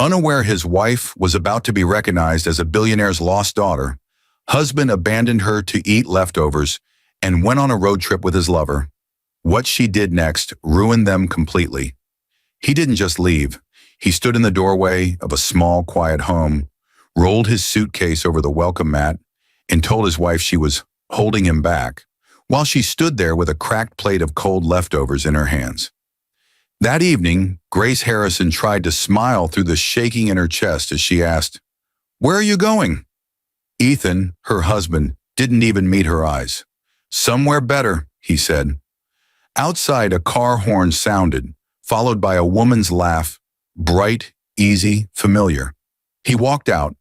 Unaware his wife was about to be recognized as a billionaire's lost daughter, husband abandoned her to eat leftovers and went on a road trip with his lover. What she did next ruined them completely. He didn't just leave. He stood in the doorway of a small, quiet home, rolled his suitcase over the welcome mat, and told his wife she was holding him back, while she stood there with a cracked plate of cold leftovers in her hands. That evening, Grace Harrison tried to smile through the shaking in her chest as she asked, "Where are you going?" Ethan, her husband, didn't even meet her eyes. "Somewhere better," he said. Outside, a car horn sounded, followed by a woman's laugh, bright, easy, familiar. He walked out,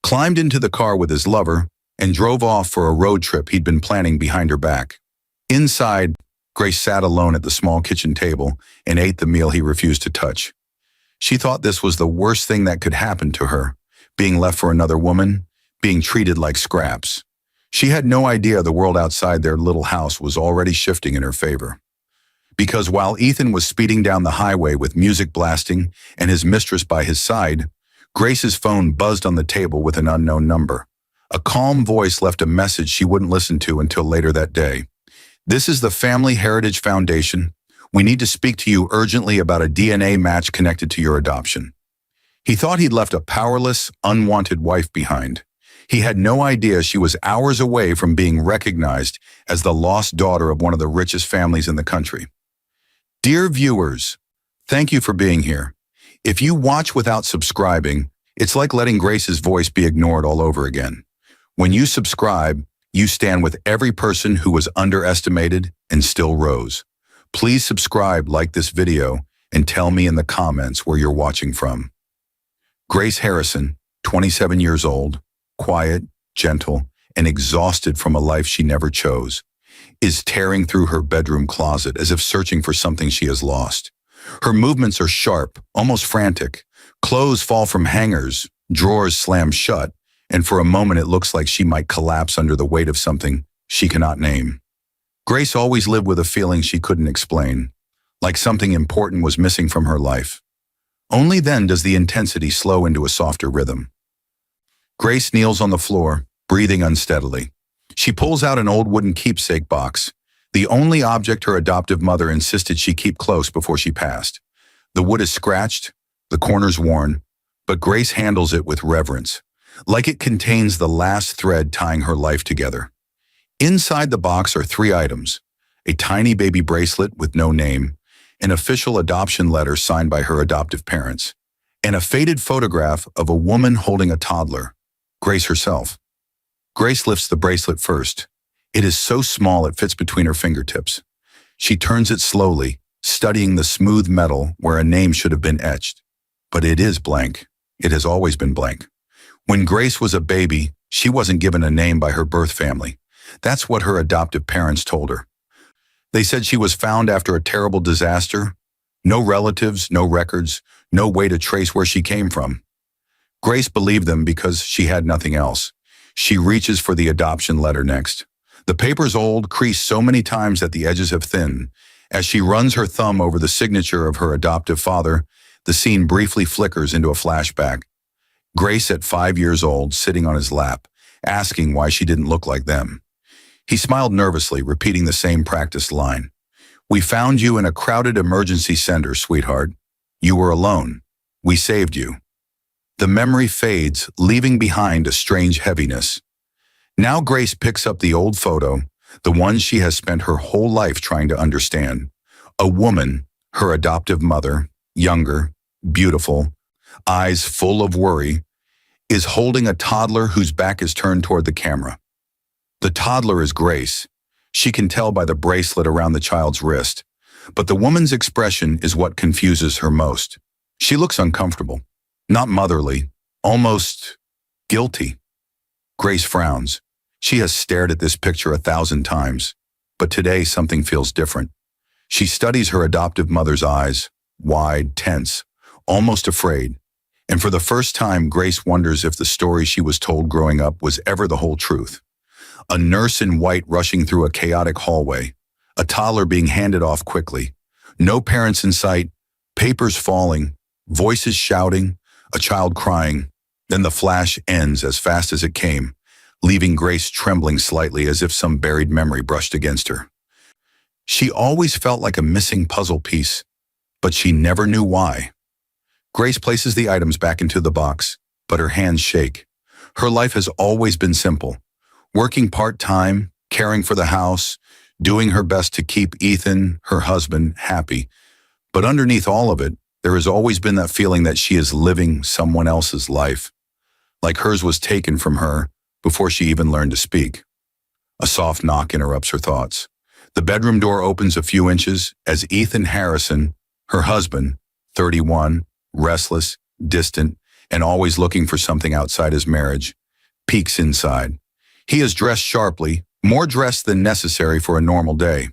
climbed into the car with his lover, and drove off for a road trip he'd been planning behind her back. Inside, Grace sat alone at the small kitchen table and ate the meal he refused to touch. She thought this was the worst thing that could happen to her, being left for another woman, being treated like scraps. She had no idea the world outside their little house was already shifting in her favor. Because while Ethan was speeding down the highway with music blasting and his mistress by his side, Grace's phone buzzed on the table with an unknown number. A calm voice left a message she wouldn't listen to until later that day. "This is the Family Heritage Foundation. We need to speak to you urgently about a DNA match connected to your adoption." He thought he'd left a powerless, unwanted wife behind. He had no idea she was hours away from being recognized as the lost daughter of one of the richest families in the country. Dear viewers, thank you for being here. If you watch without subscribing, it's like letting Grace's voice be ignored all over again. When you subscribe, you stand with every person who was underestimated and still rose. Please subscribe, like this video, and tell me in the comments where you're watching from. Grace Harrison, 27 years old, quiet, gentle, and exhausted from a life she never chose, is tearing through her bedroom closet as if searching for something she has lost. Her movements are sharp, almost frantic. Clothes fall from hangers, drawers slam shut, and for a moment it looks like she might collapse under the weight of something she cannot name. Grace always lived with a feeling she couldn't explain, like something important was missing from her life. Only then does the intensity slow into a softer rhythm. Grace kneels on the floor, breathing unsteadily. She pulls out an old wooden keepsake box, the only object her adoptive mother insisted she keep close before she passed. The wood is scratched, the corners worn, but Grace handles it with reverence, like it contains the last thread tying her life together. Inside the box are 3 items: a tiny baby bracelet with no name, an official adoption letter signed by her adoptive parents, and a faded photograph of a woman holding a toddler, Grace herself. Grace lifts the bracelet first. It is so small it fits between her fingertips. She turns it slowly, studying the smooth metal where a name should have been etched. But it is blank. It has always been blank. When Grace was a baby, she wasn't given a name by her birth family. That's what her adoptive parents told her. They said she was found after a terrible disaster. No relatives, no records, no way to trace where she came from. Grace believed them because she had nothing else. She reaches for the adoption letter next. The paper's old, creased so many times that the edges have thinned. As she runs her thumb over the signature of her adoptive father, the scene briefly flickers into a flashback. Grace at 5 years old, sitting on his lap, asking why she didn't look like them. He smiled nervously, repeating the same practiced line. "We found you in a crowded emergency center, sweetheart. You were alone. We saved you." The memory fades, leaving behind a strange heaviness. Now Grace picks up the old photo, the one she has spent her whole life trying to understand. A woman, her adoptive mother, younger, beautiful, eyes full of worry, is holding a toddler whose back is turned toward the camera. The toddler is Grace. She can tell by the bracelet around the child's wrist. But the woman's expression is what confuses her most. She looks uncomfortable, not motherly, almost guilty. Grace frowns. She has stared at this picture 1,000 times, but today something feels different. She studies her adoptive mother's eyes, wide, tense, almost afraid. And for the first time, Grace wonders if the story she was told growing up was ever the whole truth. A nurse in white rushing through a chaotic hallway, a toddler being handed off quickly, no parents in sight, papers falling, voices shouting, a child crying. Then the flash ends as fast as it came, leaving Grace trembling slightly as if some buried memory brushed against her. She always felt like a missing puzzle piece, but she never knew why. Grace places the items back into the box, but her hands shake. Her life has always been simple. Working part-time, caring for the house, doing her best to keep Ethan, her husband, happy. But underneath all of it, there has always been that feeling that she is living someone else's life, like hers was taken from her before she even learned to speak. A soft knock interrupts her thoughts. The bedroom door opens a few inches as Ethan Harrison, her husband, 31, restless, distant, and always looking for something outside his marriage, peeks inside. He is dressed sharply, more dressed than necessary for a normal day.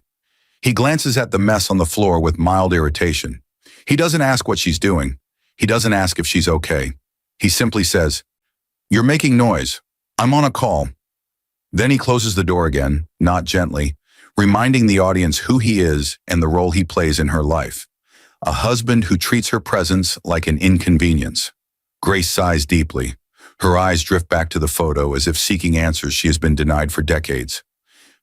He glances at the mess on the floor with mild irritation. He doesn't ask what she's doing. He doesn't ask if she's okay. He simply says, "You're making noise. I'm on a call." Then he closes the door again, not gently, reminding the audience who he is and the role he plays in her life. A husband who treats her presence like an inconvenience. Grace sighs deeply. Her eyes drift back to the photo as if seeking answers she has been denied for decades.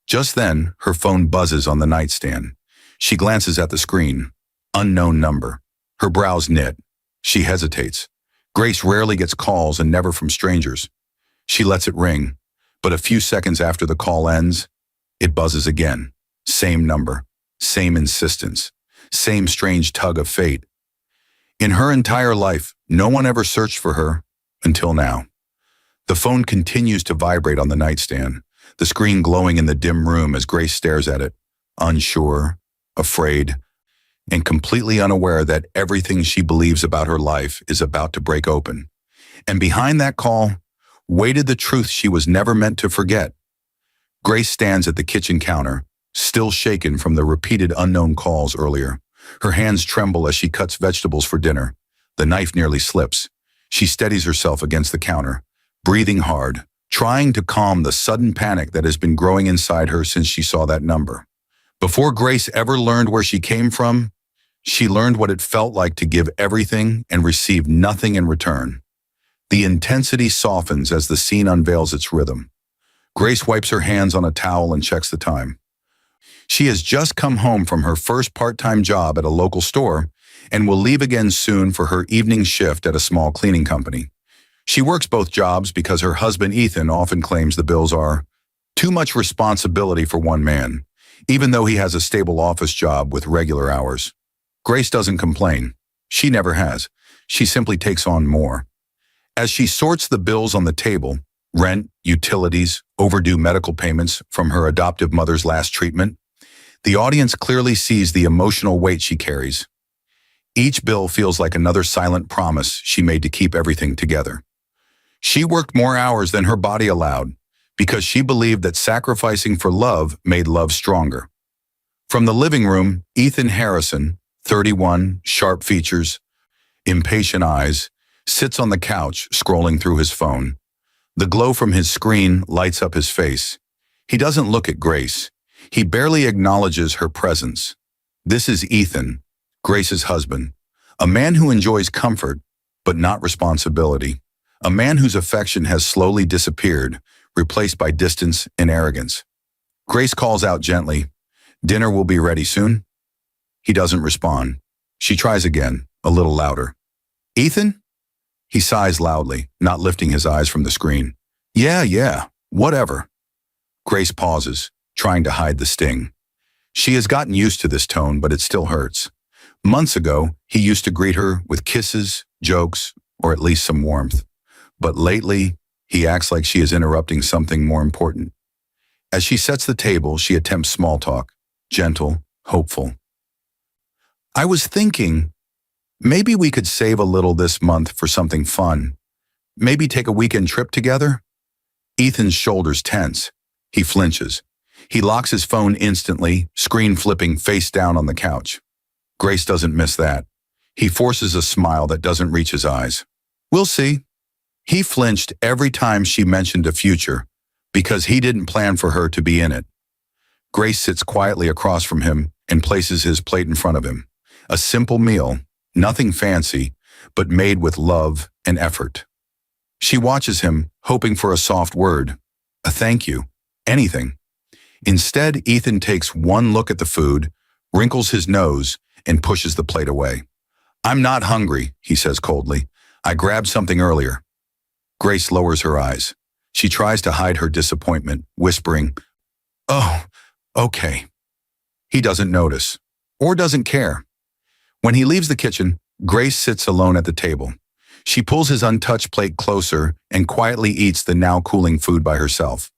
Just then, her phone buzzes on the nightstand. She glances at the screen. Unknown number. Her brows knit. She hesitates. Grace rarely gets calls and never from strangers. She lets it ring, but a few seconds after the call ends, it buzzes again. Same number, same insistence, same strange tug of fate. In her entire life, no one ever searched for her until now. The phone continues to vibrate on the nightstand, the screen glowing in the dim room as Grace stares at it, unsure, afraid, and completely unaware that everything she believes about her life is about to break open. And behind that call waited the truth she was never meant to forget. Grace stands at the kitchen counter, still shaken from the repeated unknown calls earlier. Her hands tremble as she cuts vegetables for dinner. The knife nearly slips. She steadies herself against the counter, breathing hard, trying to calm the sudden panic that has been growing inside her since she saw that number. Before Grace ever learned where she came from, she learned what it felt like to give everything and receive nothing in return. The intensity softens as the scene unveils its rhythm. Grace wipes her hands on a towel and checks the time. She has just come home from her first part-time job at a local store and will leave again soon for her evening shift at a small cleaning company. She works both jobs because her husband Ethan often claims the bills are too much responsibility for one man, even though he has a stable office job with regular hours. Grace doesn't complain. She never has. She simply takes on more. As she sorts the bills on the table, rent, utilities, overdue medical payments from her adoptive mother's last treatment, the audience clearly sees the emotional weight she carries. Each bill feels like another silent promise she made to keep everything together. She worked more hours than her body allowed because she believed that sacrificing for love made love stronger. From the living room, Ethan Harrison, 31, sharp features, impatient eyes, sits on the couch scrolling through his phone. The glow from his screen lights up his face. He doesn't look at Grace. He barely acknowledges her presence. This is Ethan, Grace's husband, a man who enjoys comfort, but not responsibility. A man whose affection has slowly disappeared, replaced by distance and arrogance. Grace calls out gently, "Dinner will be ready soon?" He doesn't respond. She tries again, a little louder. "Ethan?" He sighs loudly, not lifting his eyes from the screen. Yeah, whatever." Grace pauses, trying to hide the sting. She has gotten used to this tone, but it still hurts. Months ago, he used to greet her with kisses, jokes, or at least some warmth. But lately, he acts like she is interrupting something more important. As she sets the table, she attempts small talk, gentle, hopeful. "I was thinking, maybe we could save a little this month for something fun. Maybe take a weekend trip together?" Ethan's shoulders tense. He flinches. He locks his phone instantly, screen flipping face down on the couch. Grace doesn't miss that. He forces a smile that doesn't reach his eyes. "We'll see." He flinched every time she mentioned a future because he didn't plan for her to be in it. Grace sits quietly across from him and places his plate in front of him. A simple meal, nothing fancy, but made with love and effort. She watches him, hoping for a soft word, a thank you, anything. Instead, Ethan takes one look at the food, wrinkles his nose, and pushes the plate away. "I'm not hungry," he says coldly. "I grabbed something earlier." Grace lowers her eyes. She tries to hide her disappointment, whispering, "Oh, okay." He doesn't notice, or doesn't care. When he leaves the kitchen, Grace sits alone at the table. She pulls his untouched plate closer and quietly eats the now cooling food by herself.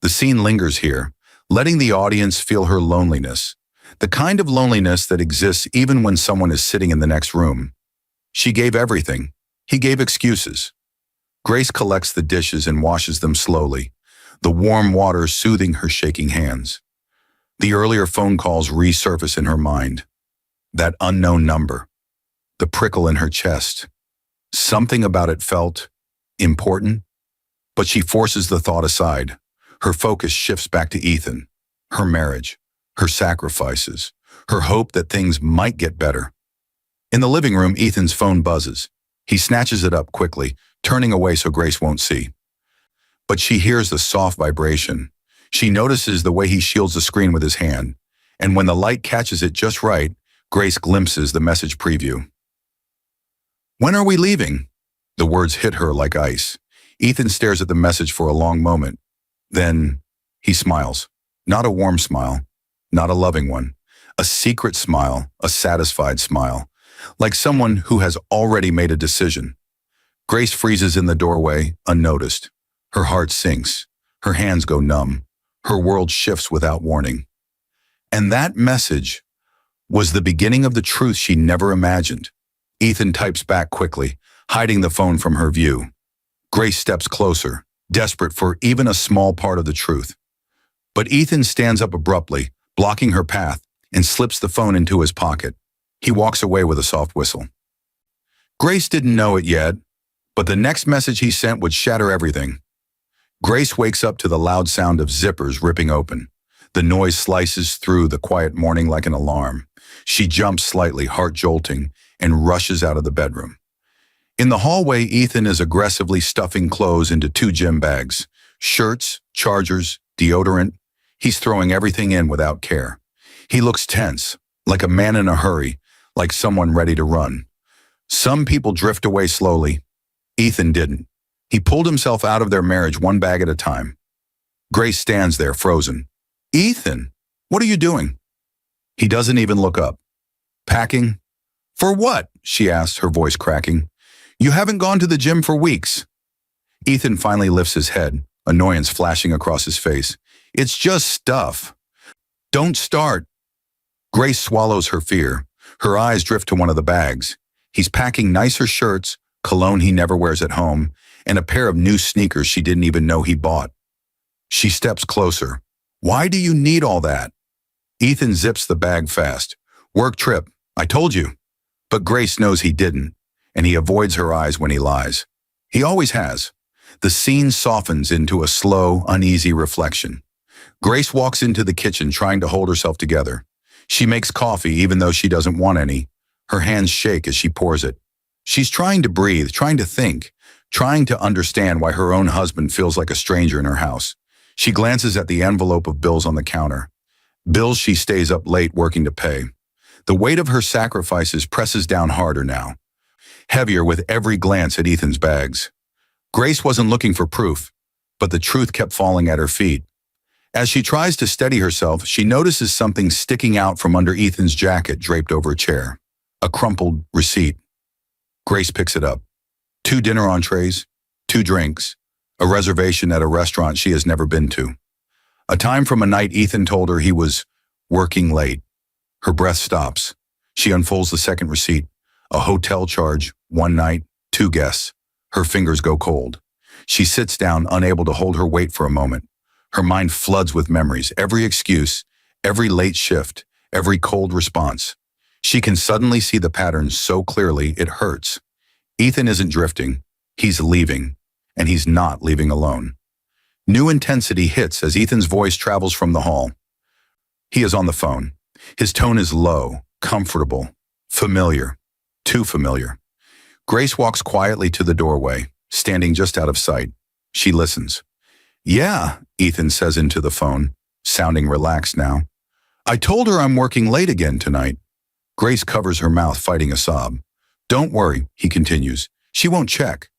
The scene lingers here, letting the audience feel her loneliness, the kind of loneliness that exists even when someone is sitting in the next room. She gave everything. He gave excuses. Grace collects the dishes and washes them slowly, the warm water soothing her shaking hands. The earlier phone calls resurface in her mind. That unknown number, the prickle in her chest. Something about it felt important, but she forces the thought aside. Her focus shifts back to Ethan, her marriage, her sacrifices, her hope that things might get better. In the living room, Ethan's phone buzzes. He snatches it up quickly, turning away so Grace won't see. But she hears the soft vibration. She notices the way he shields the screen with his hand, and when the light catches it just right, Grace glimpses the message preview. "When are we leaving?" The words hit her like ice. Ethan stares at the message for a long moment. Then he smiles. Not a warm smile, not a loving one. A secret smile, a satisfied smile, like someone who has already made a decision. Grace freezes in the doorway, unnoticed. Her heart sinks. Her hands go numb. Her world shifts without warning. And that message was the beginning of the truth she never imagined. Ethan types back quickly, hiding the phone from her view. Grace steps closer, desperate for even a small part of the truth. But Ethan stands up abruptly, blocking her path, and slips the phone into his pocket. He walks away with a soft whistle. Grace didn't know it yet, but the next message he sent would shatter everything. Grace wakes up to the loud sound of zippers ripping open. The noise slices through the quiet morning like an alarm. She jumps slightly, heart jolting, and rushes out of the bedroom. In the hallway, Ethan is aggressively stuffing clothes into 2 gym bags. Shirts, chargers, deodorant. He's throwing everything in without care. He looks tense, like a man in a hurry, like someone ready to run. Some people drift away slowly. Ethan didn't. He pulled himself out of their marriage one bag at a time. Grace stands there, frozen. "Ethan, what are you doing?" He doesn't even look up. "Packing?" "For what?" she asks, her voice cracking. "You haven't gone to the gym for weeks." Ethan finally lifts his head, annoyance flashing across his face. "It's just stuff." "Don't start." Grace swallows her fear. Her eyes drift to one of the bags. He's packing nicer shirts, cologne he never wears at home, and a pair of new sneakers she didn't even know he bought. She steps closer. "Why do you need all that?" Ethan zips the bag fast. "Work trip, I told you." But Grace knows he didn't, and he avoids her eyes when he lies. He always has. The scene softens into a slow, uneasy reflection. Grace walks into the kitchen trying to hold herself together. She makes coffee even though she doesn't want any. Her hands shake as she pours it. She's trying to breathe, trying to think, trying to understand why her own husband feels like a stranger in her house. She glances at the envelope of bills on the counter. Bills she stays up late working to pay. The weight of her sacrifices presses down harder now, heavier with every glance at Ethan's bags. Grace wasn't looking for proof, but the truth kept falling at her feet. As she tries to steady herself, she notices something sticking out from under Ethan's jacket draped over a chair. A crumpled receipt. Grace picks it up. 2 dinner entrees, 2 drinks, a reservation at a restaurant she has never been to. A time from a night Ethan told her he was working late. Her breath stops. She unfolds the second receipt. A hotel charge, 1 night, 2 guests. Her fingers go cold. She sits down, unable to hold her weight for a moment. Her mind floods with memories, every excuse, every late shift, every cold response. She can suddenly see the patterns so clearly it hurts. Ethan isn't drifting. He's leaving, and he's not leaving alone. New intensity hits as Ethan's voice travels from the hall. He is on the phone. His tone is low, comfortable, familiar, too familiar. Grace walks quietly to the doorway, standing just out of sight. She listens. "Yeah," Ethan says into the phone, sounding relaxed now. "I told her I'm working late again tonight." Grace covers her mouth, fighting a sob. "Don't worry," he continues. "She won't check."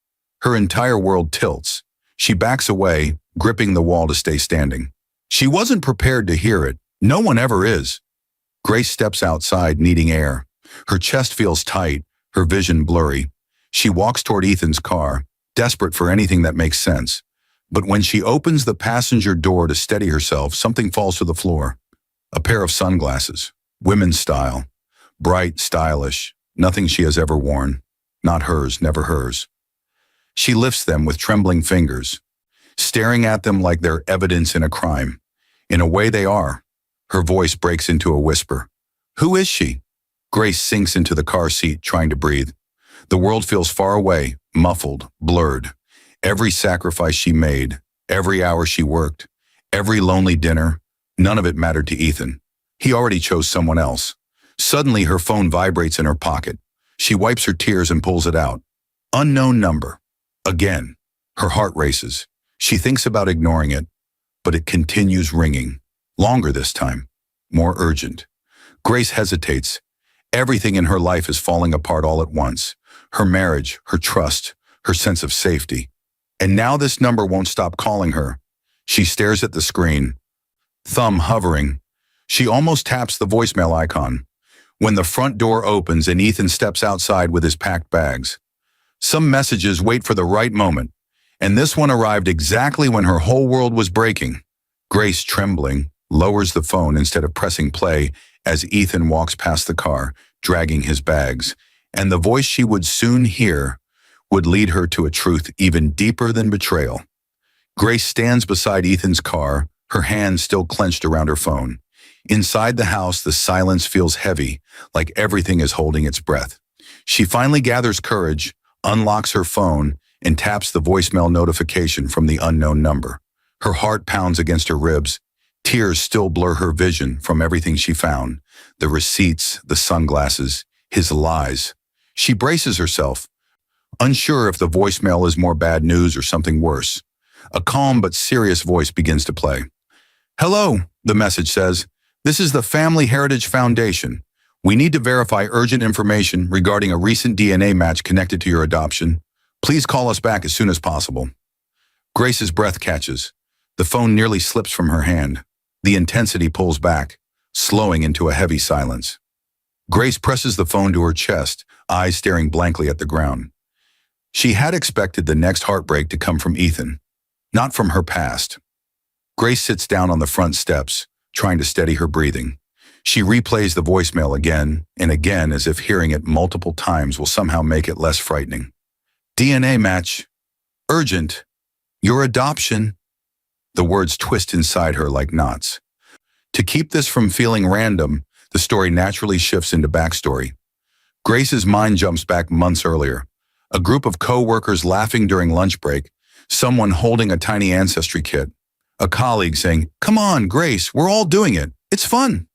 Her entire world tilts. She backs away, gripping the wall to stay standing. She wasn't prepared to hear it. No one ever is. Grace steps outside, needing air. Her chest feels tight, her vision blurry. She walks toward Ethan's car, desperate for anything that makes sense. But when she opens the passenger door to steady herself, something falls to the floor. A pair of sunglasses, women's style, bright, stylish, nothing she has ever worn. Not hers, never hers. She lifts them with trembling fingers, staring at them like they're evidence in a crime. In a way they are. Her voice breaks into a whisper. "Who is she?" Grace sinks into the car seat, trying to breathe. The world feels far away, muffled, blurred. Every sacrifice she made, every hour she worked, every lonely dinner, none of it mattered to Ethan. He already chose someone else. Suddenly, her phone vibrates in her pocket. She wipes her tears and pulls it out. Unknown number. Again. Her heart races. She thinks about ignoring it, but it continues ringing. Longer this time. More urgent. Grace hesitates. Everything in her life is falling apart all at once. Her marriage, her trust, her sense of safety. And now this number won't stop calling her. She stares at the screen, thumb hovering. She almost taps the voicemail icon when the front door opens and Ethan steps outside with his packed bags. Some messages wait for the right moment, and this one arrived exactly when her whole world was breaking. Grace, trembling, lowers the phone instead of pressing play as Ethan walks past the car, dragging his bags, and the voice she would soon hear would lead her to a truth even deeper than betrayal. Grace stands beside Ethan's car, her hands still clenched around her phone. Inside the house, the silence feels heavy, like everything is holding its breath. She finally gathers courage, unlocks her phone, and taps the voicemail notification from the unknown number. Her heart pounds against her ribs. Tears still blur her vision from everything she found. The receipts, the sunglasses, his lies. She braces herself, unsure if the voicemail is more bad news or something worse. A calm but serious voice begins to play. "Hello," the message says. "This is the Family Heritage Foundation. We need to verify urgent information regarding a recent DNA match connected to your adoption. Please call us back as soon as possible." Grace's breath catches. The phone nearly slips from her hand. The intensity pulls back, slowing into a heavy silence. Grace presses the phone to her chest, eyes staring blankly at the ground. She had expected the next heartbreak to come from Ethan, not from her past. Grace sits down on the front steps, trying to steady her breathing. She replays the voicemail again and again as if hearing it multiple times will somehow make it less frightening. "DNA match. Urgent. Your adoption." The words twist inside her like knots. To keep this from feeling random, the story naturally shifts into backstory. Grace's mind jumps back months earlier. A group of co-workers laughing during lunch break, someone holding a tiny ancestry kit, a colleague saying, "Come on, Grace, we're all doing it. It's fun."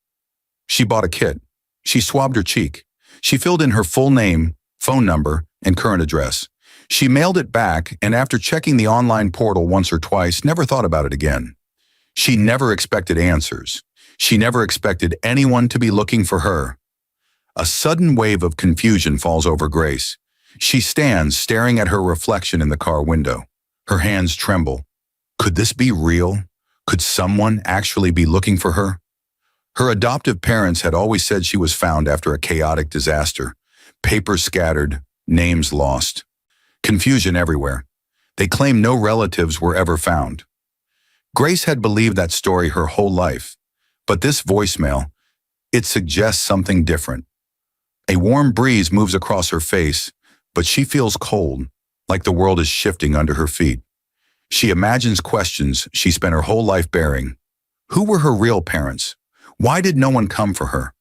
She bought a kit. She swabbed her cheek. She filled in her full name, phone number, and current address. She mailed it back, and after checking the online portal once or twice, never thought about it again. She never expected answers. She never expected anyone to be looking for her. A sudden wave of confusion falls over Grace. She stands, staring at her reflection in the car window. Her hands tremble. Could this be real? Could someone actually be looking for her? Her adoptive parents had always said she was found after a chaotic disaster. Papers scattered, names lost. Confusion everywhere. They claimed no relatives were ever found. Grace had believed that story her whole life. But this voicemail, it suggests something different. A warm breeze moves across her face, but she feels cold, like the world is shifting under her feet. She imagines questions she spent her whole life bearing. Who were her real parents? Why did no one come for her?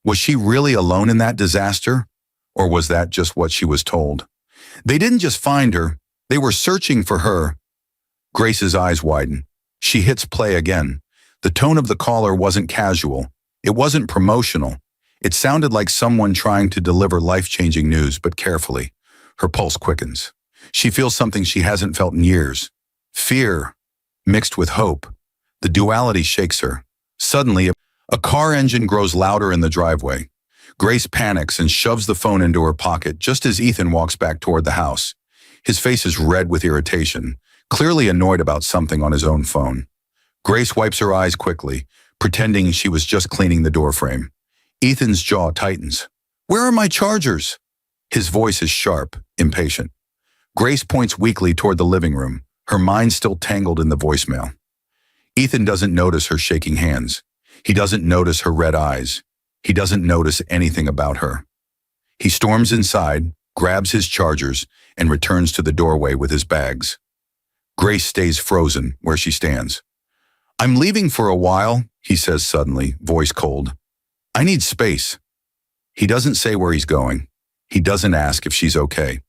Was she really alone in that disaster? Or was that just what she was told? They didn't just find her, they were searching for her. Grace's eyes widen. She hits play again. The tone of the caller wasn't casual. It wasn't promotional. It sounded like someone trying to deliver life-changing news, but carefully. Her pulse quickens. She feels something she hasn't felt in years. Fear, mixed with hope. The duality shakes her. Suddenly, a car engine grows louder in the driveway. Grace panics and shoves the phone into her pocket just as Ethan walks back toward the house. His face is red with irritation, clearly annoyed about something on his own phone. Grace wipes her eyes quickly, pretending she was just cleaning the doorframe. Ethan's jaw tightens. "Where are my chargers?" His voice is sharp, impatient. Grace points weakly toward the living room, her mind still tangled in the voicemail. Ethan doesn't notice her shaking hands. He doesn't notice her red eyes. He doesn't notice anything about her. He storms inside, grabs his chargers, and returns to the doorway with his bags. Grace stays frozen where she stands. "I'm leaving for a while," he says suddenly, voice cold. "I need space." He doesn't say where he's going. He doesn't ask if she's okay.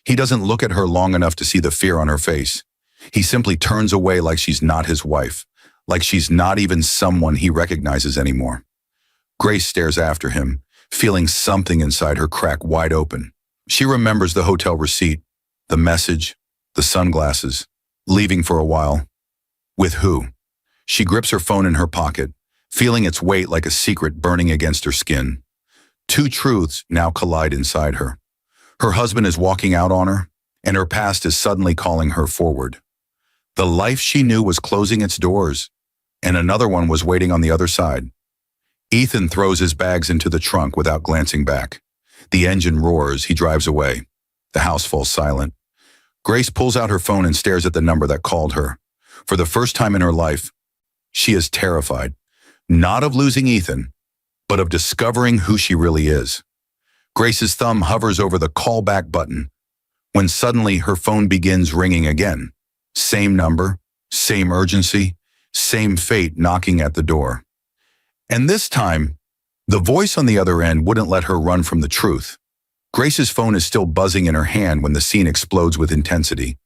He doesn't look at her long enough to see the fear on her face. He simply turns away like she's not his wife, like she's not even someone he recognizes anymore. Grace stares after him, feeling something inside her crack wide open. She remembers the hotel receipt, the message, the sunglasses, leaving for a while. With who? She grips her phone in her pocket, feeling its weight like a secret burning against her skin. Two truths now collide inside her. Her husband is walking out on her, and her past is suddenly calling her forward. The life she knew was closing its doors, and another one was waiting on the other side. Ethan throws his bags into the trunk without glancing back. The engine roars, he drives away. The house falls silent. Grace pulls out her phone and stares at the number that called her. For the first time in her life, she is terrified, not of losing Ethan, but of discovering who she really is. Grace's thumb hovers over the callback button, when suddenly her phone begins ringing again. Same number, same urgency, same fate knocking at the door. And this time, the voice on the other end wouldn't let her run from the truth. Grace's phone is still buzzing in her hand when the scene explodes with intensity.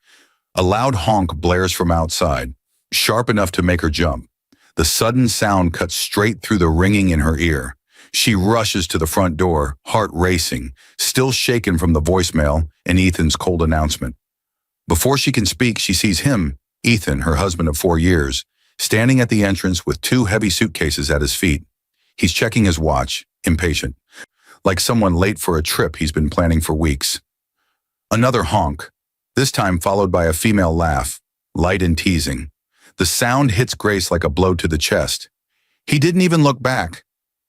A loud honk blares from outside, sharp enough to make her jump. The sudden sound cuts straight through the ringing in her ear. She rushes to the front door, heart racing, still shaken from the voicemail and Ethan's cold announcement. Before she can speak, she sees him, Ethan, her husband of 4 years, standing at the entrance with 2 heavy suitcases at his feet. He's checking his watch, impatient, like someone late for a trip he's been planning for weeks. Another honk, this time followed by a female laugh, light and teasing. The sound hits Grace like a blow to the chest. He didn't even look back.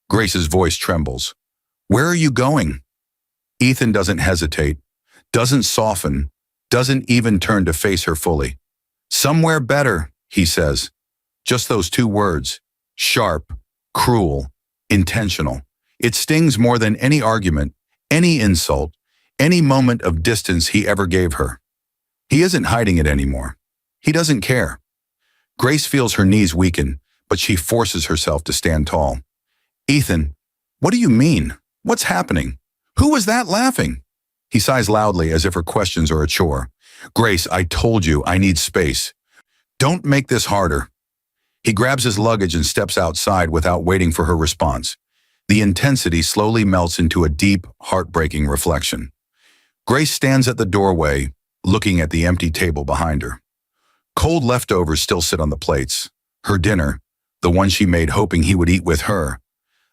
Grace's voice trembles. "Where are you going?" Ethan doesn't hesitate, doesn't soften, doesn't even turn to face her fully. "Somewhere better," he says. Just those 2 words. Sharp, cruel, intentional. It stings more than any argument, any insult, any moment of distance he ever gave her. He isn't hiding it anymore. He doesn't care. Grace feels her knees weaken, but she forces herself to stand tall. "Ethan, what do you mean? What's happening? Who was that laughing?" He sighs loudly as if her questions are a chore. "Grace, I told you I need space. Don't make this harder." He grabs his luggage and steps outside without waiting for her response. The intensity slowly melts into a deep, heartbreaking reflection. Grace stands at the doorway, looking at the empty table behind her. Cold leftovers still sit on the plates. Her dinner, the one she made hoping he would eat with her.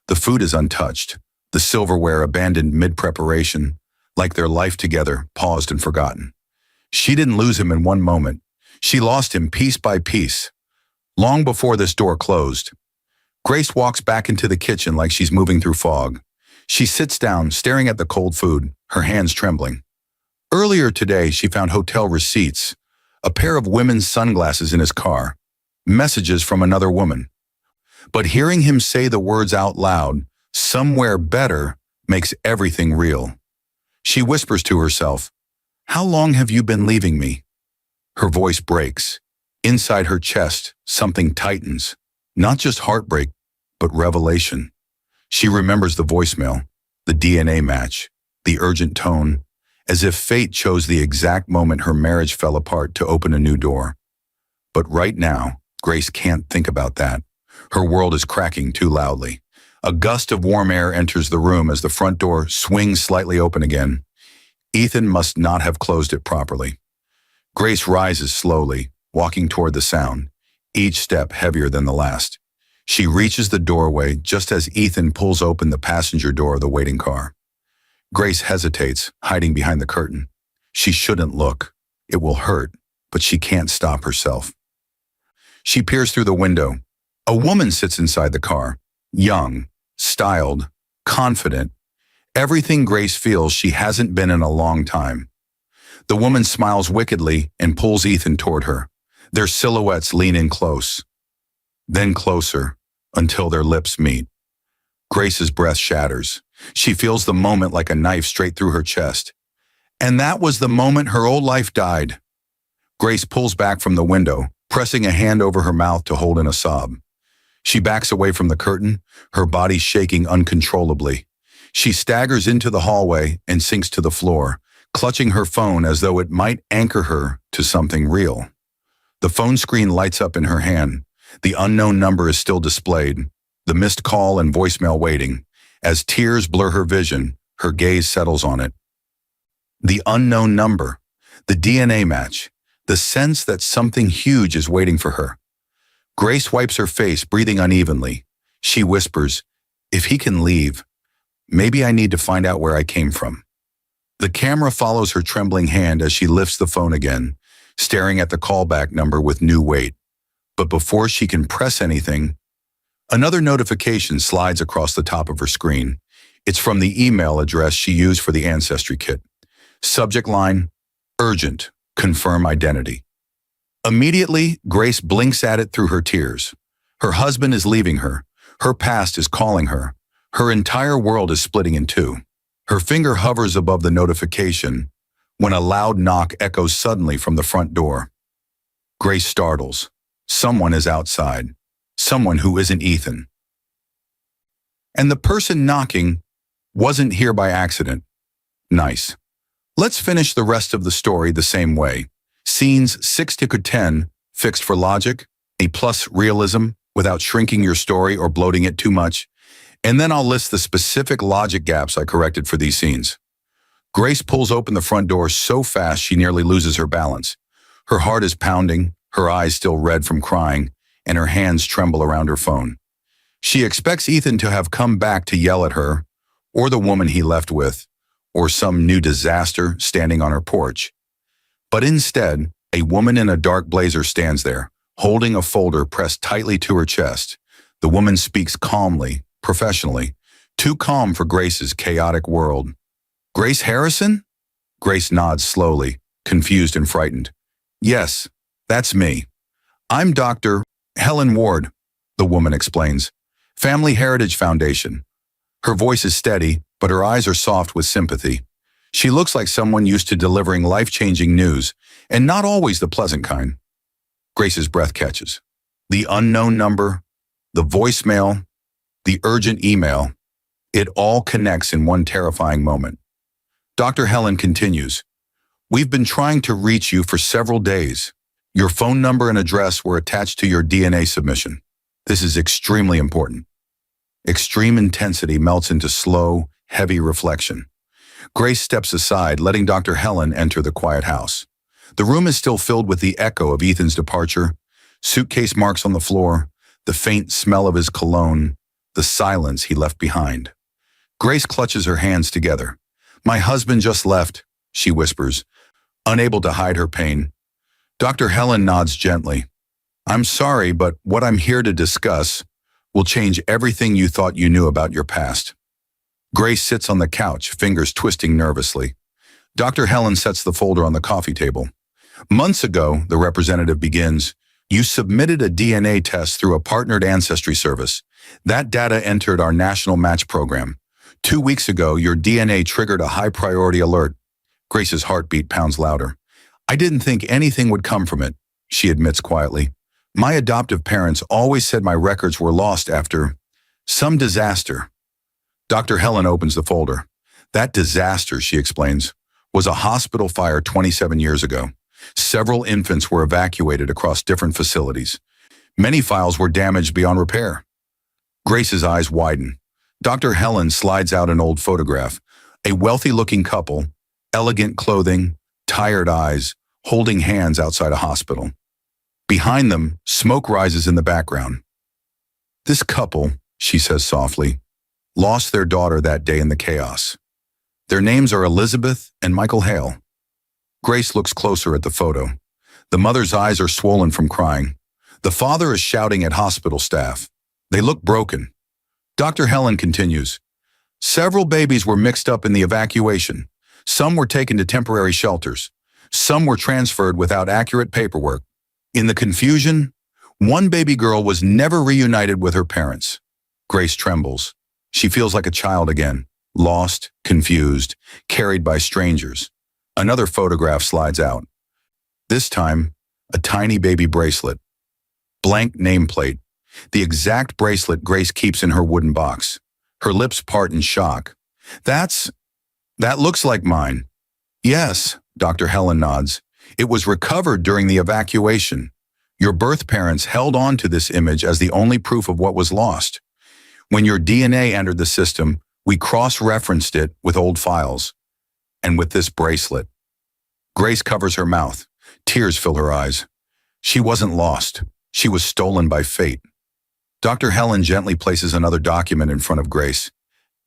The food is untouched, the silverware abandoned mid-preparation, like their life together, paused and forgotten. She didn't lose him in one moment. She lost him piece by piece, long before this door closed. Grace walks back into the kitchen like she's moving through fog. She sits down, staring at the cold food, her hands trembling. Earlier today, she found hotel receipts, a pair of women's sunglasses in his car, messages from another woman. But hearing him say the words out loud, "somewhere better," makes everything real. She whispers to herself, "How long have you been leaving me?" Her voice breaks. Inside her chest, something tightens. Not just heartbreak, but revelation. She remembers the voicemail, the DNA match, the urgent tone, as if fate chose the exact moment her marriage fell apart to open a new door. But right now, Grace can't think about that. Her world is cracking too loudly. A gust of warm air enters the room as the front door swings slightly open again. Ethan must not have closed it properly. Grace rises slowly, walking toward the sound, each step heavier than the last. She reaches the doorway just as Ethan pulls open the passenger door of the waiting car. Grace hesitates, hiding behind the curtain. She shouldn't look. It will hurt, but she can't stop herself. She peers through the window. A woman sits inside the car, young, styled, confident. Everything Grace feels she hasn't been in a long time. The woman smiles wickedly and pulls Ethan toward her. Their silhouettes lean in close, then closer, until their lips meet. Grace's breath shatters. She feels the moment like a knife straight through her chest. And that was the moment her old life died. Grace pulls back from the window, pressing a hand over her mouth to hold in a sob. She backs away from the curtain, her body shaking uncontrollably. She staggers into the hallway and sinks to the floor, clutching her phone as though it might anchor her to something real. The phone screen lights up in her hand. The unknown number is still displayed, the missed call and voicemail waiting. As tears blur her vision, her gaze settles on it. The unknown number, the DNA match, the sense that something huge is waiting for her. Grace wipes her face, breathing unevenly. She whispers, "If he can leave, maybe I need to find out where I came from." The camera follows her trembling hand as she lifts the phone again, staring at the callback number with new weight. But before she can press anything, another notification slides across the top of her screen. It's from the email address she used for the ancestry kit. Subject line, "Urgent, confirm identity." Immediately, Grace blinks at it through her tears. Her husband is leaving her. Her past is calling her. Her entire world is splitting in two. Her finger hovers above the notification when a loud knock echoes suddenly from the front door. Grace startles. Someone is outside. Someone who isn't Ethan. And the person knocking wasn't here by accident. Nice. Let's finish the rest of the story the same way. Scenes 6 to 10, fixed for logic, A+ realism without shrinking your story or bloating it too much, and then I'll list the specific logic gaps I corrected for these scenes. Grace pulls open the front door so fast she nearly loses her balance. Her heart is pounding, her eyes still red from crying, and her hands tremble around her phone. She expects Ethan to have come back to yell at her, or the woman he left with, or some new disaster standing on her porch. But instead, a woman in a dark blazer stands there, holding a folder pressed tightly to her chest. The woman speaks calmly, professionally, too calm for Grace's chaotic world. "Grace Harrison?" Grace nods slowly, confused and frightened. "Yes, that's me. I'm Dr. Helen Ward," the woman explains. "Family Heritage Foundation." Her voice is steady, but her eyes are soft with sympathy. She looks like someone used to delivering life-changing news, and not always the pleasant kind. Grace's breath catches. The unknown number, the voicemail, the urgent email, it all connects in one terrifying moment. Dr. Helen continues, "We've been trying to reach you for several days. Your phone number and address were attached to your DNA submission. This is extremely important." Extreme intensity melts into slow, heavy reflection. Grace steps aside, letting Dr. Helen enter the quiet house. The room is still filled with the echo of Ethan's departure, suitcase marks on the floor, the faint smell of his cologne, the silence he left behind. Grace clutches her hands together. "My husband just left," she whispers, unable to hide her pain. Dr. Helen nods gently. "I'm sorry, but what I'm here to discuss will change everything you thought you knew about your past." Grace sits on the couch, fingers twisting nervously. Dr. Helen sets the folder on the coffee table. "Months ago," the representative begins, "you submitted a DNA test through a partnered ancestry service. That data entered our national match program. 2 weeks ago, your DNA triggered a high-priority alert." Grace's heartbeat pounds louder. "I didn't think anything would come from it," she admits quietly. "My adoptive parents always said my records were lost after some disaster." Dr. Helen opens the folder. "That disaster," she explains, "was a hospital fire 27 years ago. Several infants were evacuated across different facilities. Many files were damaged beyond repair." Grace's eyes widen. Dr. Helen slides out an old photograph. A wealthy-looking couple, Elegant clothing, tired eyes, holding hands outside a hospital. Behind them, smoke rises in the background. This couple, she says softly, lost their daughter that day in the chaos. Their names are Elizabeth and Michael Hale. Grace looks closer at the photo. The mother's eyes are swollen from crying. The father is shouting at hospital staff. They look broken. Dr. Helen continues. Several babies were mixed up in the evacuation. Some were taken to temporary shelters. Some were transferred without accurate paperwork. In the confusion, one baby girl was never reunited with her parents. Grace trembles. She feels like a child again, lost, confused, carried by strangers. Another photograph slides out. This time, a tiny baby bracelet. Blank nameplate. The exact bracelet Grace keeps in her wooden box. Her lips part in shock. That looks like mine. Yes, Dr. Helen nods. It was recovered during the evacuation. Your birth parents held on to this image as the only proof of what was lost. When your DNA entered the system, we cross-referenced it with old files. And with this bracelet. Grace covers her mouth. Tears fill her eyes. She wasn't lost. She was stolen by fate. Dr. Helen gently places another document in front of Grace.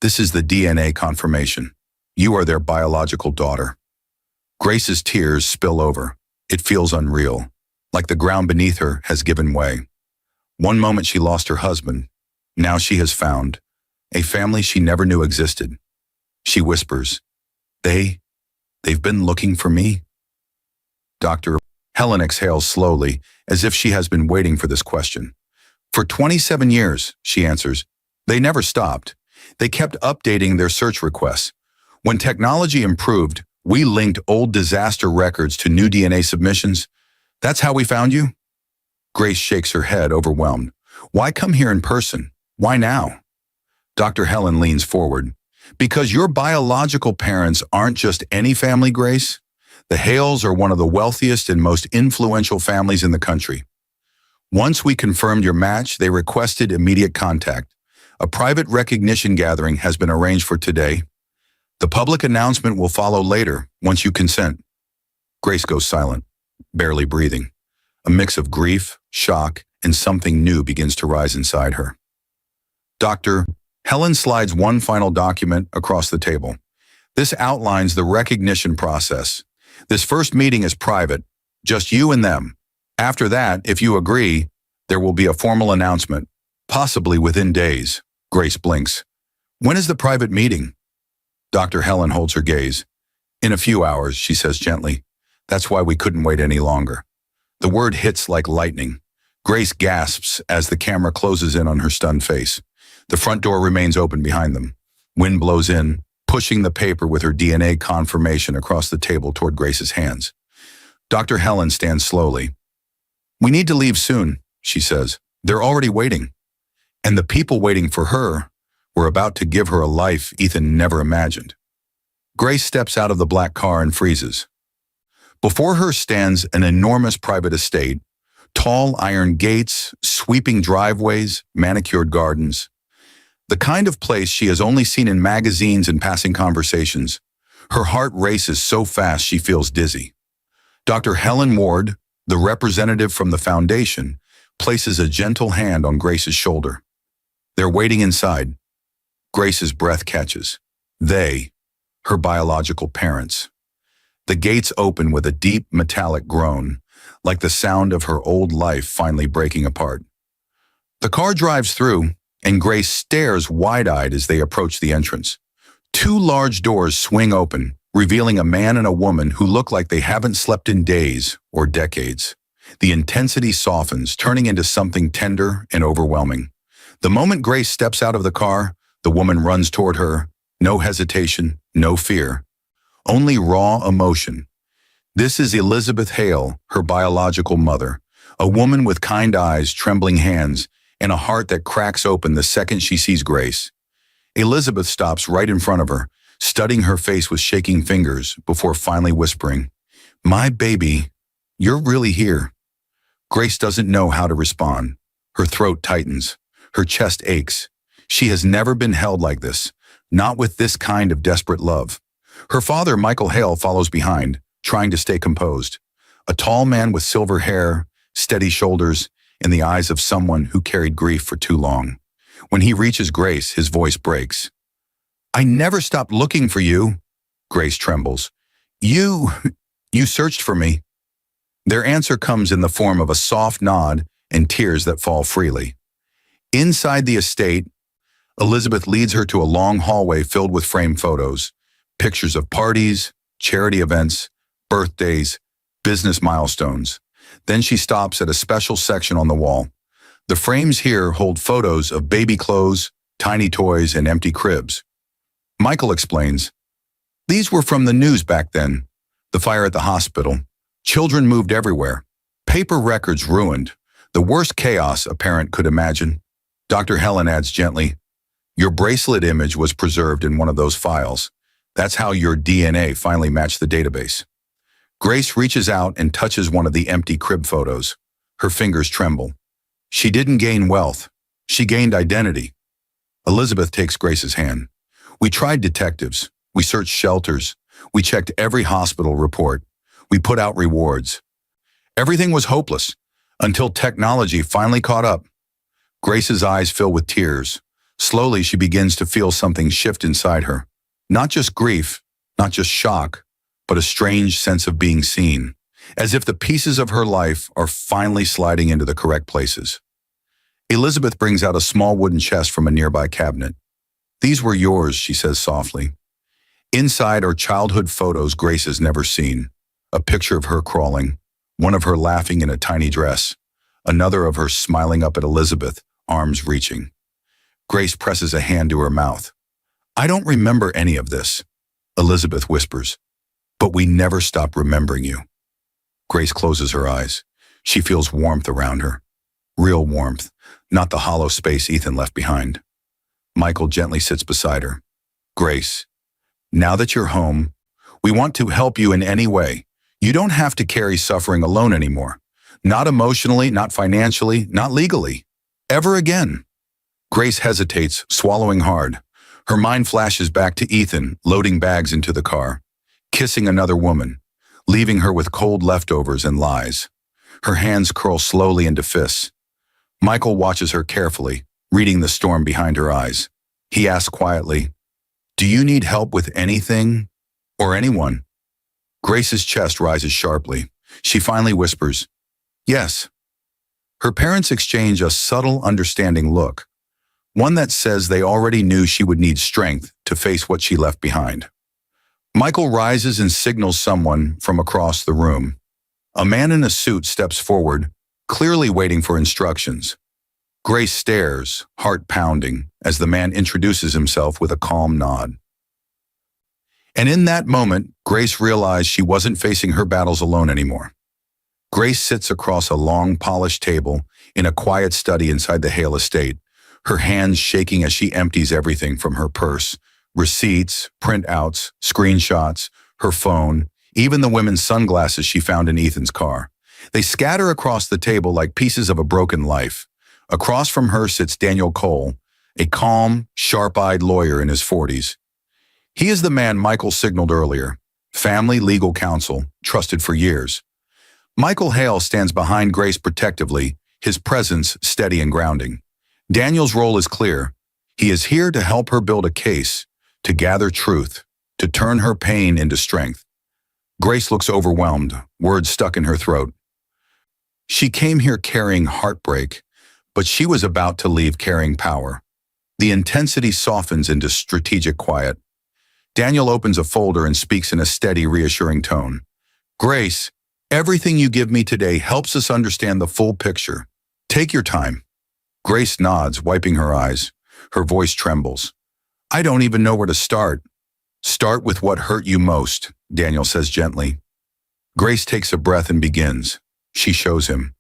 This is the DNA confirmation. You are their biological daughter. Grace's tears spill over. It feels unreal, like the ground beneath her has given way. One moment she lost her husband. Now she has found a family she never knew existed. She whispers, They've been looking for me? Dr. Helen exhales slowly, as if she has been waiting for this question. For 27 years, she answers. They never stopped. They kept updating their search requests. When technology improved, we linked old disaster records to new DNA submissions. That's how we found you? Grace shakes her head, overwhelmed. Why come here in person? Why now? Dr. Helen leans forward. Because your biological parents aren't just any family, Grace. The Hales are one of the wealthiest and most influential families in the country. Once we confirmed your match, they requested immediate contact. A private recognition gathering has been arranged for today. The public announcement will follow later, once you consent. Grace goes silent, barely breathing. A mix of grief, shock, and something new begins to rise inside her. Dr. Helen slides one final document across the table. This outlines the recognition process. This first meeting is private, just you and them. After that, if you agree, there will be a formal announcement, possibly within days. Grace blinks. When is the private meeting? Dr. Helen holds her gaze. In a few hours, she says gently. That's why we couldn't wait any longer. The word hits like lightning. Grace gasps as the camera closes in on her stunned face. The front door remains open behind them. Wind blows in, pushing the paper with her DNA confirmation across the table toward Grace's hands. Dr. Helen stands slowly. We need to leave soon, she says. They're already waiting. And the people waiting for her were about to give her a life Ethan never imagined. Grace steps out of the black car and freezes. Before her stands an enormous private estate, tall iron gates, sweeping driveways, manicured gardens. The kind of place she has only seen in magazines and passing conversations. Her heart races so fast she feels dizzy. Dr. Helen Ward, the representative from the foundation, places a gentle hand on Grace's shoulder. They're waiting inside. Grace's breath catches. They, her biological parents. The gates open with a deep metallic groan, like the sound of her old life finally breaking apart. The car drives through, and Grace stares wide-eyed as they approach the entrance. Two large doors swing open, revealing a man and a woman who look like they haven't slept in days or decades. The intensity softens, turning into something tender and overwhelming. The moment Grace steps out of the car, the woman runs toward her. No hesitation, no fear. Only raw emotion. This is Elizabeth Hale, her biological mother, a woman with kind eyes, trembling hands, and a heart that cracks open the second she sees Grace. Elizabeth stops right in front of her, studying her face with shaking fingers before finally whispering, "My baby, you're really here." Grace doesn't know how to respond. Her throat tightens. Her chest aches. She has never been held like this, not with this kind of desperate love. Her father, Michael Hale, follows behind, trying to stay composed. A tall man with silver hair, steady shoulders, and the eyes of someone who carried grief for too long. When he reaches Grace, his voice breaks. "I never stopped looking for you." Grace trembles. You searched for me." Their answer comes in the form of a soft nod and tears that fall freely. Inside the estate, Elizabeth leads her to a long hallway filled with framed photos, pictures of parties, charity events, birthdays, business milestones. Then she stops at a special section on the wall. The frames here hold photos of baby clothes, tiny toys, and empty cribs. Michael explains, "These were from the news back then. The fire at the hospital. Children moved everywhere. Paper records ruined. The worst chaos a parent could imagine." Dr. Helen adds gently, "Your bracelet image was preserved in one of those files. That's how your DNA finally matched the database." Grace reaches out and touches one of the empty crib photos. Her fingers tremble. She didn't gain wealth. She gained identity. Elizabeth takes Grace's hand. "We tried detectives. We searched shelters. We checked every hospital report. We put out rewards. Everything was hopeless until technology finally caught up." Grace's eyes fill with tears. Slowly, she begins to feel something shift inside her. Not just grief, not just shock, but a strange sense of being seen, as if the pieces of her life are finally sliding into the correct places. Elizabeth brings out a small wooden chest from a nearby cabinet. "These were yours," she says softly. Inside are childhood photos Grace has never seen. A picture of her crawling, one of her laughing in a tiny dress, another of her smiling up at Elizabeth, arms reaching. Grace presses a hand to her mouth. "I don't remember any of this," Elizabeth whispers, "but we never stopped remembering you." Grace closes her eyes. She feels warmth around her. Real warmth, not the hollow space Ethan left behind. Michael gently sits beside her. "Grace, now that you're home, we want to help you in any way. You don't have to carry suffering alone anymore. Not emotionally, not financially, not legally. Ever again." Grace hesitates, swallowing hard. Her mind flashes back to Ethan, loading bags into the car, kissing another woman, leaving her with cold leftovers and lies. Her hands curl slowly into fists. Michael watches her carefully, reading the storm behind her eyes. He asks quietly, "Do you need help with anything or anyone?" Grace's chest rises sharply. She finally whispers, "Yes." Her parents exchange a subtle, understanding look, one that says they already knew she would need strength to face what she left behind. Michael rises and signals someone from across the room. A man in a suit steps forward, clearly waiting for instructions. Grace stares, heart pounding, as the man introduces himself with a calm nod. And in that moment, Grace realized she wasn't facing her battles alone anymore. Grace sits across a long, polished table in a quiet study inside the Hale estate, her hands shaking as she empties everything from her purse, receipts, printouts, screenshots, her phone, even the women's sunglasses she found in Ethan's car. They scatter across the table like pieces of a broken life. Across from her sits Daniel Cole, a calm, sharp-eyed lawyer in his 40s. He is the man Michael signaled earlier, family legal counsel, trusted for years. Michael Hale stands behind Grace protectively, his presence steady and grounding. Daniel's role is clear. He is here to help her build a case, to gather truth, to turn her pain into strength. Grace looks overwhelmed, words stuck in her throat. She came here carrying heartbreak, but she was about to leave carrying power. The intensity softens into strategic quiet. Daniel opens a folder and speaks in a steady, reassuring tone. "Grace, everything you give me today helps us understand the full picture. Take your time." Grace nods, wiping her eyes. Her voice trembles. "I don't even know where to start." "Start with what hurt you most," Daniel says gently. Grace takes a breath and begins. She shows him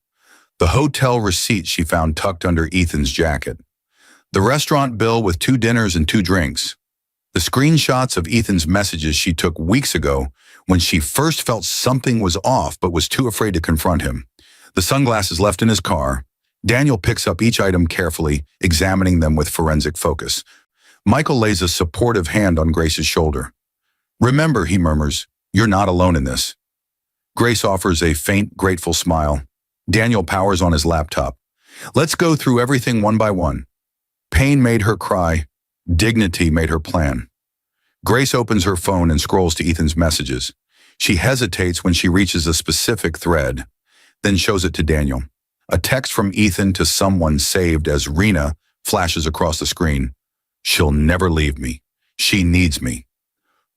the hotel receipt she found tucked under Ethan's jacket, the restaurant bill with 2 dinners and 2 drinks, the screenshots of Ethan's messages she took weeks ago when she first felt something was off but was too afraid to confront him, the sunglasses left in his car. Daniel picks up each item carefully, examining them with forensic focus. Michael lays a supportive hand on Grace's shoulder. Remember, he murmurs, you're not alone in this. Grace offers a faint, grateful smile. Daniel powers on his laptop. Let's go through everything one by one. Pain made her cry. Dignity made her plan. Grace opens her phone and scrolls to Ethan's messages. She hesitates when she reaches a specific thread, then shows it to Daniel. A text from Ethan to someone saved as Rena flashes across the screen. She'll never leave me. She needs me.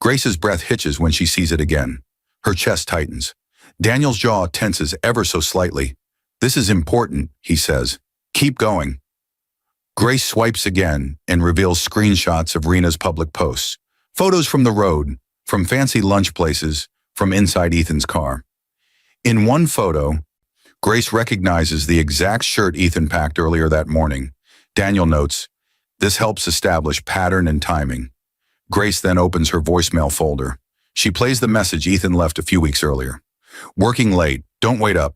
Grace's breath hitches when she sees it again. Her chest tightens. Daniel's jaw tenses ever so slightly. This is important, he says. Keep going. Grace swipes again and reveals screenshots of Rena's public posts. Photos from the road, from fancy lunch places, from inside Ethan's car. In one photo, Grace recognizes the exact shirt Ethan packed earlier that morning. Daniel notes, this helps establish pattern and timing. Grace then opens her voicemail folder. She plays the message Ethan left a few weeks earlier. Working late, don't wait up.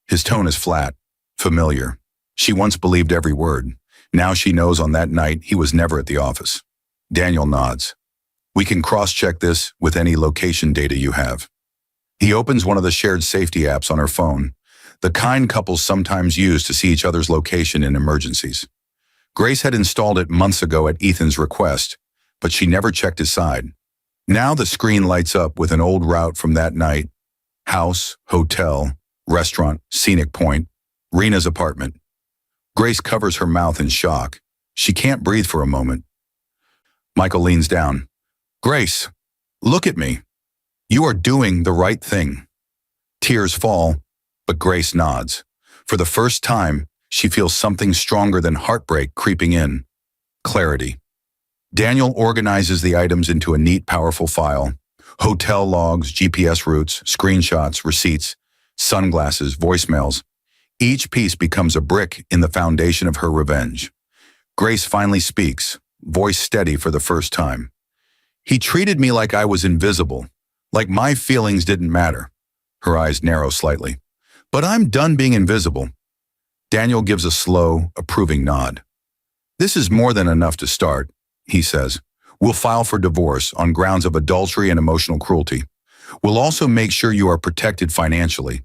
His tone is flat, familiar. She once believed every word. Now she knows on that night he was never at the office. Daniel nods. We can cross-check this with any location data you have. He opens one of the shared safety apps on her phone, the kind couples sometimes use to see each other's location in emergencies. Grace had installed it months ago at Ethan's request, but she never checked his side. Now the screen lights up with an old route from that night. House, hotel, restaurant, scenic point, Rena's apartment. Grace covers her mouth in shock. She can't breathe for a moment. Michael leans down. Grace, look at me. You are doing the right thing. Tears fall, but Grace nods. For the first time, she feels something stronger than heartbreak creeping in. Clarity. Daniel organizes the items into a neat, powerful file. Hotel logs, GPS routes, screenshots, receipts, sunglasses, voicemails. Each piece becomes a brick in the foundation of her revenge. Grace finally speaks, voice steady for the first time. He treated me like I was invisible, like my feelings didn't matter. Her eyes narrow slightly. But I'm done being invisible. Daniel gives a slow, approving nod. This is more than enough to start, he says. We'll file for divorce on grounds of adultery and emotional cruelty. We'll also make sure you are protected financially.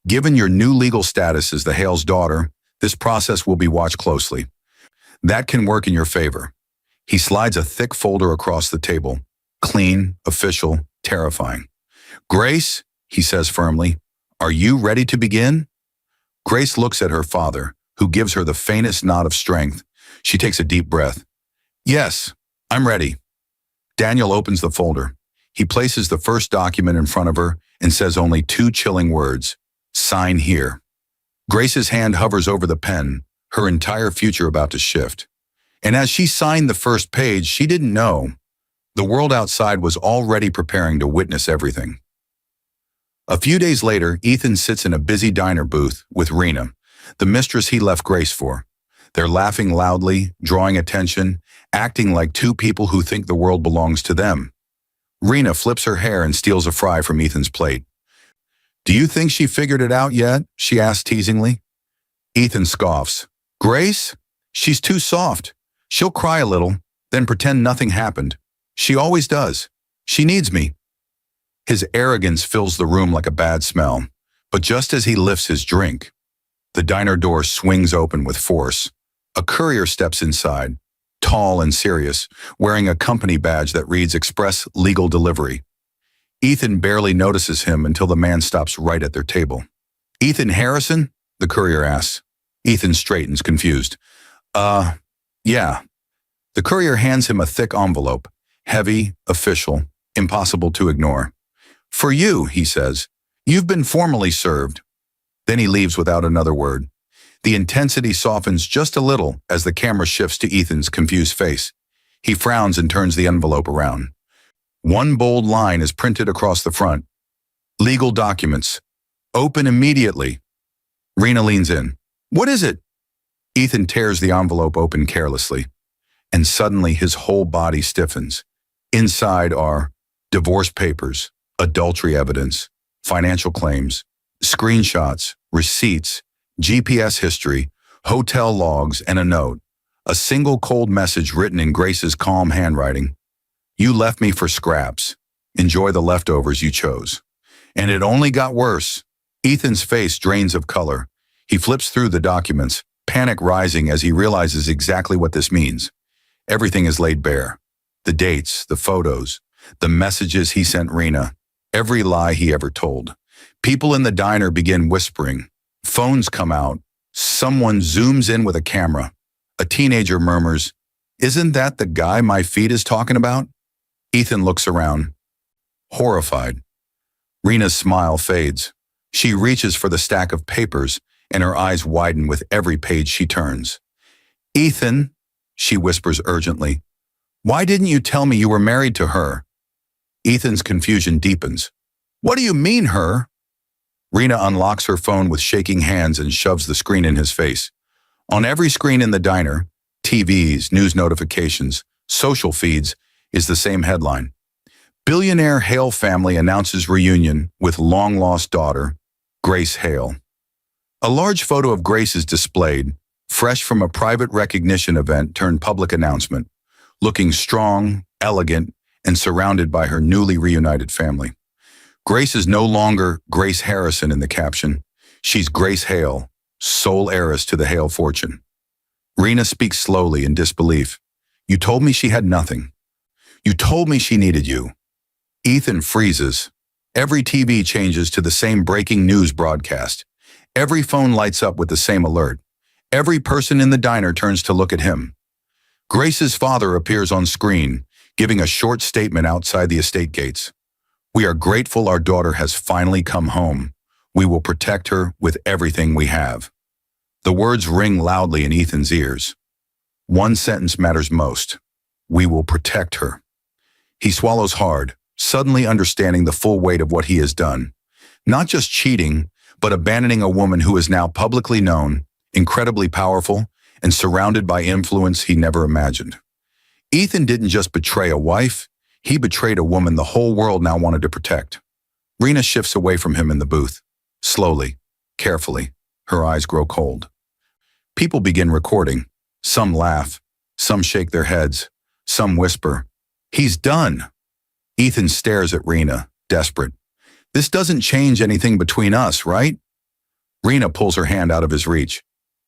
Given your new legal status as the Hale's daughter, this process will be watched closely. That can work in your favor. He slides a thick folder across the table. Clean, official, terrifying. Grace, he says firmly, are you ready to begin? Grace looks at her father, who gives her the faintest nod of strength. She takes a deep breath. Yes, I'm ready. Daniel opens the folder. He places the first document in front of her and says only two chilling words. Sign here. Grace's hand hovers over the pen, her entire future about to shift. And as she signed the first page, she didn't know. The world outside was already preparing to witness everything. A few days later, Ethan sits in a busy diner booth with Rena, the mistress he left Grace for. They're laughing loudly, drawing attention, acting like two people who think the world belongs to them. Rena flips her hair and steals a fry from Ethan's plate. Do you think she figured it out yet? She asks teasingly. Ethan scoffs. Grace? She's too soft. She'll cry a little, then pretend nothing happened. She always does. She needs me. His arrogance fills the room like a bad smell, but just as he lifts his drink, the diner door swings open with force. A courier steps inside, tall and serious, wearing a company badge that reads Express Legal Delivery. Ethan barely notices him until the man stops right at their table. Ethan Harrison? The courier asks. Ethan straightens, confused. Yeah. The courier hands him a thick envelope, heavy, official, impossible to ignore. For you, he says. You've been formally served. Then he leaves without another word. The intensity softens just a little as the camera shifts to Ethan's confused face. He frowns and turns the envelope around. One bold line is printed across the front. Legal documents. Open immediately. Rena leans in. What is it? Ethan tears the envelope open carelessly, and suddenly his whole body stiffens. Inside are divorce papers, adultery evidence, financial claims, screenshots, receipts, GPS history, hotel logs, and a note. A single cold message written in Grace's calm handwriting. You left me for scraps. Enjoy the leftovers you chose. And it only got worse. Ethan's face drains of color. He flips through the documents, panic rising as he realizes exactly what this means. Everything is laid bare. The dates, the photos, the messages he sent Rena, every lie he ever told. People in the diner begin whispering. Phones come out. Someone zooms in with a camera. A teenager murmurs, "Isn't that the guy my feed is talking about?" Ethan looks around, horrified. Rena's smile fades. She reaches for the stack of papers, and her eyes widen with every page she turns. "Ethan," she whispers urgently, "why didn't you tell me you were married to her?" Ethan's confusion deepens. "What do you mean, her?" Rena unlocks her phone with shaking hands and shoves the screen in his face. On every screen in the diner, TVs, news notifications, social feeds, is the same headline. Billionaire Hale family announces reunion with long-lost daughter, Grace Hale. A large photo of Grace is displayed, fresh from a private recognition event turned public announcement, looking strong, elegant, and surrounded by her newly reunited family. Grace is no longer Grace Harrison in the caption. She's Grace Hale, sole heiress to the Hale fortune. Rena speaks slowly in disbelief. "You told me she had nothing. You told me she needed you." Ethan freezes. Every TV changes to the same breaking news broadcast. Every phone lights up with the same alert. Every person in the diner turns to look at him. Grace's father appears on screen, giving a short statement outside the estate gates. "We are grateful our daughter has finally come home. We will protect her with everything we have." The words ring loudly in Ethan's ears. One sentence matters most. "We will protect her." He swallows hard, suddenly understanding the full weight of what he has done. Not just cheating, but abandoning a woman who is now publicly known, incredibly powerful, and surrounded by influence he never imagined. Ethan didn't just betray a wife, he betrayed a woman the whole world now wanted to protect. Rena shifts away from him in the booth. Slowly, carefully, her eyes grow cold. People begin recording. Some laugh, some shake their heads, some whisper, "He's done." Ethan stares at Rena, desperate. "This doesn't change anything between us, right?" Rena pulls her hand out of his reach.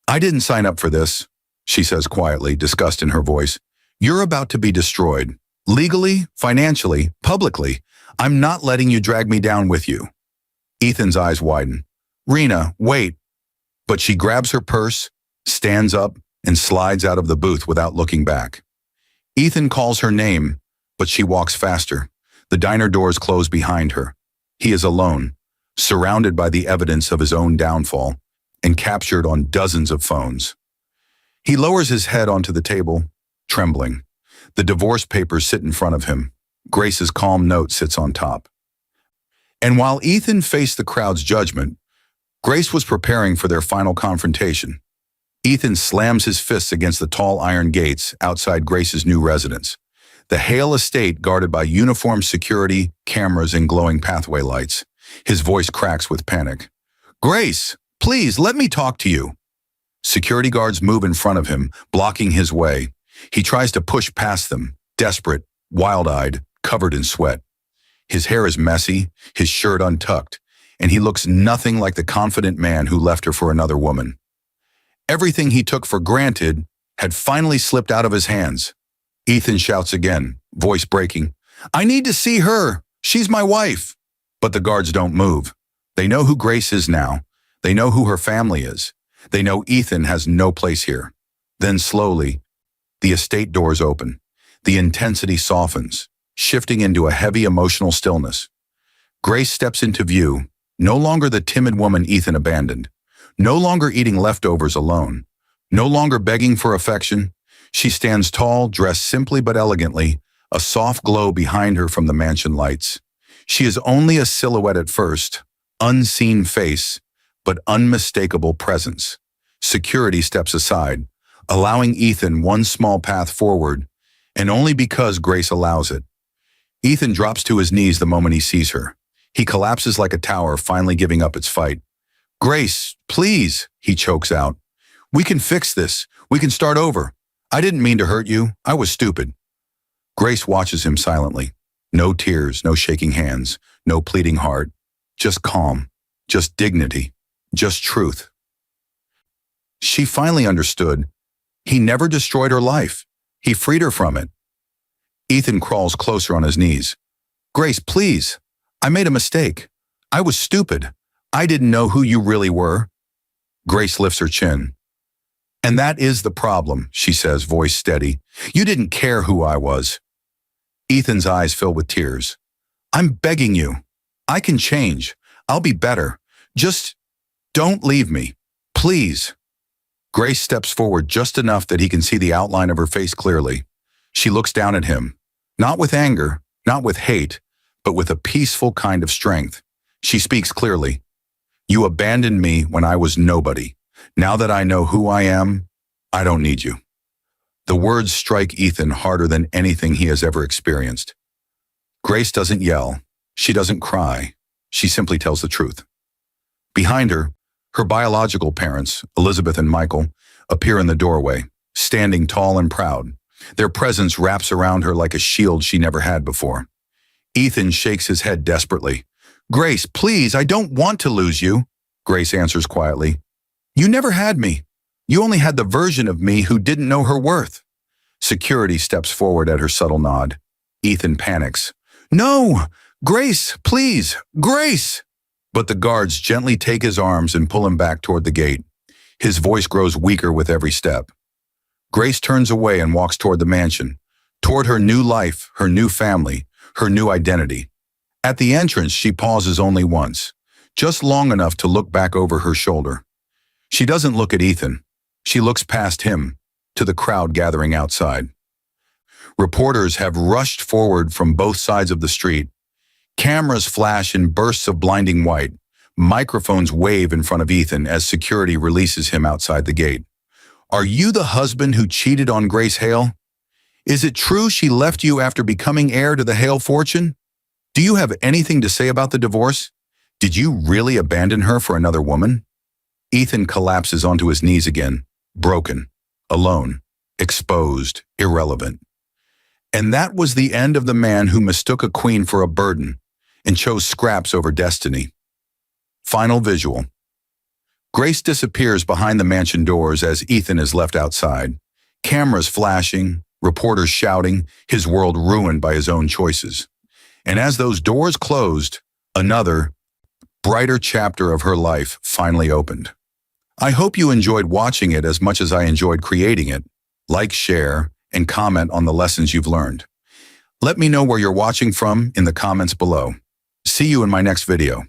"I didn't sign up for this," she says quietly, disgust in her voice. "You're about to be destroyed. Legally, financially, publicly. I'm not letting you drag me down with you." Ethan's eyes widen. "Rena, wait." But she grabs her purse, stands up, and slides out of the booth without looking back. Ethan calls her name, but she walks faster. The diner doors close behind her. He is alone, surrounded by the evidence of his own downfall, and captured on dozens of phones. He lowers his head onto the table, trembling. The divorce papers sit in front of him. Grace's calm note sits on top. And while Ethan faced the crowd's judgment, Grace was preparing for their final confrontation. Ethan slams his fists against the tall iron gates outside Grace's new residence. The Hale estate guarded by uniformed security, cameras, and glowing pathway lights. His voice cracks with panic. "Grace, please, let me talk to you." Security guards move in front of him, blocking his way. He tries to push past them, desperate, wild-eyed, covered in sweat. His hair is messy, his shirt untucked, and he looks nothing like the confident man who left her for another woman. Everything he took for granted had finally slipped out of his hands. Ethan shouts again, voice breaking, "I need to see her. She's my wife." But the guards don't move. They know who Grace is now. They know who her family is. They know Ethan has no place here. Then slowly, the estate doors open. The intensity softens, shifting into a heavy emotional stillness. Grace steps into view, no longer the timid woman Ethan abandoned. No longer eating leftovers alone. No longer begging for affection. She stands tall, dressed simply but elegantly, a soft glow behind her from the mansion lights. She is only a silhouette at first, unseen face, but unmistakable presence. Security steps aside, allowing Ethan one small path forward, and only because Grace allows it. Ethan drops to his knees the moment he sees her. He collapses like a tower, finally giving up its fight. "Grace, please," he chokes out. "We can fix this. We can start over. I didn't mean to hurt you. I was stupid." Grace watches him silently. No tears, no shaking hands, no pleading heart. Just calm, just dignity, just truth. She finally understood. He never destroyed her life. He freed her from it. Ethan crawls closer on his knees. Grace, please. I made a mistake. I was stupid. I didn't know who you really were. Grace lifts her chin. And that is the problem, she says, voice steady. You didn't care who I was. Ethan's eyes fill with tears. I'm begging you. I can change. I'll be better. Just don't leave me. Please. Grace steps forward just enough that he can see the outline of her face clearly. She looks down at him, not with anger, not with hate, but with a peaceful kind of strength. She speaks clearly. You abandoned me when I was nobody. Now that I know who I am, I don't need you. The words strike Ethan harder than anything he has ever experienced. Grace doesn't yell. She doesn't cry. She simply tells the truth. Behind her, her biological parents, Elizabeth and Michael, appear in the doorway, standing tall and proud. Their presence wraps around her like a shield she never had before. Ethan shakes his head desperately. Grace, please, I don't want to lose you. Grace answers quietly. You never had me. You only had the version of me who didn't know her worth. Security steps forward at her subtle nod. Ethan panics. No! Grace, please! Grace! But the guards gently take his arms and pull him back toward the gate. His voice grows weaker with every step. Grace turns away and walks toward the mansion, toward her new life, her new family, her new identity. At the entrance, she pauses only once, just long enough to look back over her shoulder. She doesn't look at Ethan. She looks past him, to the crowd gathering outside. Reporters have rushed forward from both sides of the street. Cameras flash in bursts of blinding white. Microphones wave in front of Ethan as security releases him outside the gate. Are you the husband who cheated on Grace Hale? Is it true she left you after becoming heir to the Hale fortune? Do you have anything to say about the divorce? Did you really abandon her for another woman? Ethan collapses onto his knees again, broken, alone, exposed, irrelevant. And that was the end of the man who mistook a queen for a burden and chose scraps over destiny. Final visual. Grace disappears behind the mansion doors as Ethan is left outside. Cameras flashing, reporters shouting, his world ruined by his own choices. And as those doors closed, another, brighter chapter of her life finally opened. I hope you enjoyed watching it as much as I enjoyed creating it. Like, share, and comment on the lessons you've learned. Let me know where you're watching from in the comments below. See you in my next video.